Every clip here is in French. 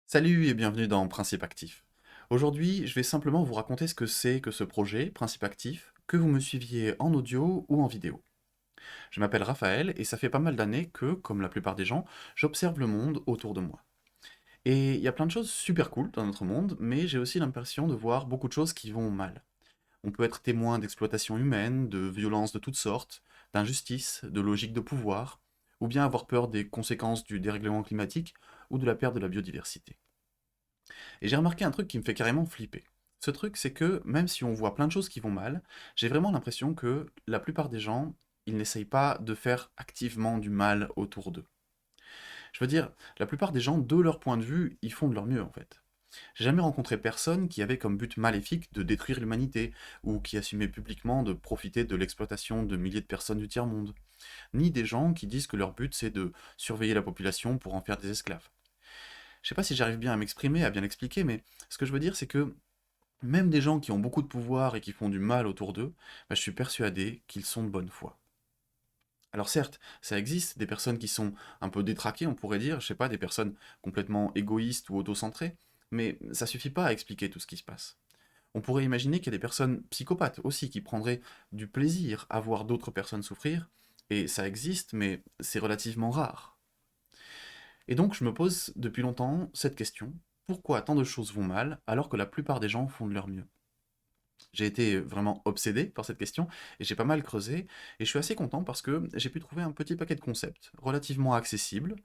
Salut et bienvenue dans Principe Actif. Aujourd'hui, je vais simplement vous raconter ce que c'est que ce projet, Principe Actif, que vous me suiviez en audio ou en vidéo. Je m'appelle Raphaël et ça fait pas mal d'années que, comme la plupart des gens, j'observe le monde autour de moi. Et il y a plein de choses super cool dans notre monde, mais j'ai aussi l'impression de voir beaucoup de choses qui vont mal. On peut être témoin d'exploitation humaine, de violences de toutes sortes, d'injustices, de logiques de pouvoir, ou bien avoir peur des conséquences du dérèglement climatique ou de la perte de la biodiversité. Et j'ai remarqué un truc qui me fait carrément flipper. Ce truc, c'est que même si on voit plein de choses qui vont mal, j'ai vraiment l'impression que la plupart des gens, ils n'essayent pas de faire activement du mal autour d'eux. Je veux dire, la plupart des gens, de leur point de vue, ils font de leur mieux en fait. J'ai jamais rencontré personne qui avait comme but maléfique de détruire l'humanité, ou qui assumait publiquement de profiter de l'exploitation de milliers de personnes du tiers-monde, ni des gens qui disent que leur but c'est de surveiller la population pour en faire des esclaves. Je sais pas si j'arrive bien à m'exprimer, à bien l'expliquer, mais ce que je veux dire c'est que même des gens qui ont beaucoup de pouvoir et qui font du mal autour d'eux, bah, je suis persuadé qu'ils sont de bonne foi. Alors certes, ça existe, des personnes qui sont un peu détraquées, on pourrait dire, je sais pas, des personnes complètement égoïstes ou autocentrées, mais ça suffit pas à expliquer tout ce qui se passe. On pourrait imaginer qu'il y a des personnes psychopathes aussi qui prendraient du plaisir à voir d'autres personnes souffrir, et ça existe, mais c'est relativement rare. Et donc je me pose depuis longtemps cette question, pourquoi tant de choses vont mal alors que la plupart des gens font de leur mieux? J'ai été vraiment obsédé par cette question et j'ai pas mal creusé et je suis assez content parce que j'ai pu trouver un petit paquet de concepts relativement accessibles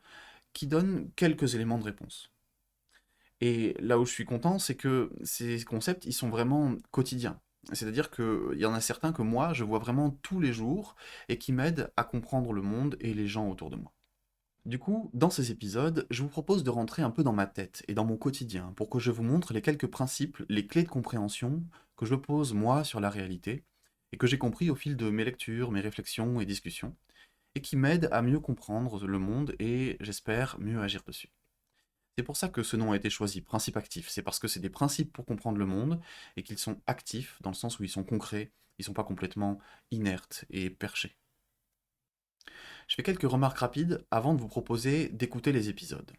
qui donnent quelques éléments de réponse. Et là où je suis content, c'est que ces concepts, ils sont vraiment quotidiens. C'est-à-dire qu'il y en a certains que moi, je vois vraiment tous les jours et qui m'aident à comprendre le monde et les gens autour de moi. Du coup, dans ces épisodes, je vous propose de rentrer un peu dans ma tête et dans mon quotidien pour que je vous montre les quelques principes, les clés de compréhension que je pose moi sur la réalité et que j'ai compris au fil de mes lectures, mes réflexions et discussions et qui m'aident à mieux comprendre le monde et, j'espère, mieux agir dessus. C'est pour ça que ce nom a été choisi, principe actif. C'est parce que c'est des principes pour comprendre le monde et qu'ils sont actifs dans le sens où ils sont concrets, ils sont pas complètement inertes et perchés. Je fais quelques remarques rapides avant de vous proposer d'écouter les épisodes.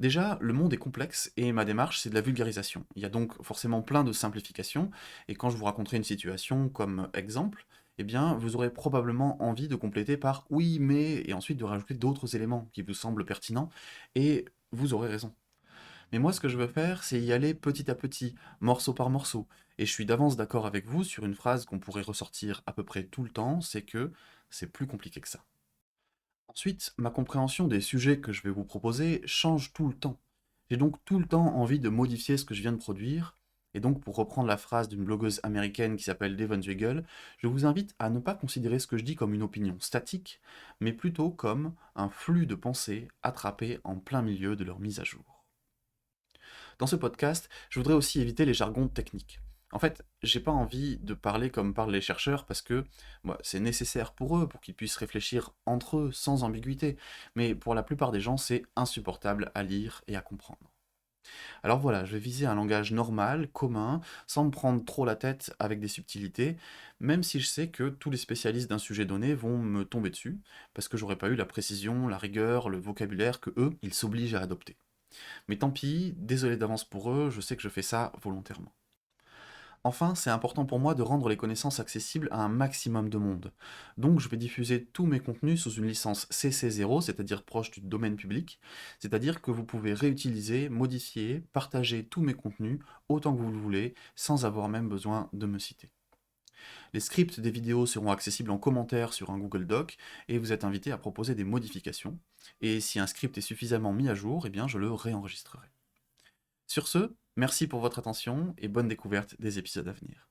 Déjà, le monde est complexe et ma démarche, c'est de la vulgarisation. Il y a donc forcément plein de simplifications, et quand je vous raconterai une situation comme exemple, eh bien, vous aurez probablement envie de compléter par oui, mais, et ensuite de rajouter d'autres éléments qui vous semblent pertinents, et vous aurez raison. Mais moi, ce que je veux faire, c'est y aller petit à petit, morceau par morceau. Et je suis d'avance d'accord avec vous sur une phrase qu'on pourrait ressortir à peu près tout le temps, c'est que c'est plus compliqué que ça. Ensuite, ma compréhension des sujets que je vais vous proposer change tout le temps. J'ai donc tout le temps envie de modifier ce que je viens de produire, et donc pour reprendre la phrase d'une blogueuse américaine qui s'appelle Devon Zwigel, je vous invite à ne pas considérer ce que je dis comme une opinion statique, mais plutôt comme un flux de pensées attrapé en plein milieu de leur mise à jour. Dans ce podcast, je voudrais aussi éviter les jargons techniques. En fait, j'ai pas envie de parler comme parlent les chercheurs parce que c'est nécessaire pour eux, pour qu'ils puissent réfléchir entre eux sans ambiguïté, mais pour la plupart des gens, c'est insupportable à lire et à comprendre. Alors voilà, je vais viser un langage normal, commun, sans me prendre trop la tête avec des subtilités, même si je sais que tous les spécialistes d'un sujet donné vont me tomber dessus, parce que j'aurais pas eu la précision, la rigueur, le vocabulaire que eux, ils s'obligent à adopter. Mais tant pis, désolé d'avance pour eux, je sais que je fais ça volontairement. Enfin, c'est important pour moi de rendre les connaissances accessibles à un maximum de monde. Donc je vais diffuser tous mes contenus sous une licence CC0, c'est-à-dire proche du domaine public, c'est-à-dire que vous pouvez réutiliser, modifier, partager tous mes contenus autant que vous le voulez, sans avoir même besoin de me citer. Les scripts des vidéos seront accessibles en commentaire sur un Google Doc, et vous êtes invité à proposer des modifications. Et si un script est suffisamment mis à jour, eh bien je le réenregistrerai. Sur ce, merci pour votre attention et bonne découverte des épisodes à venir.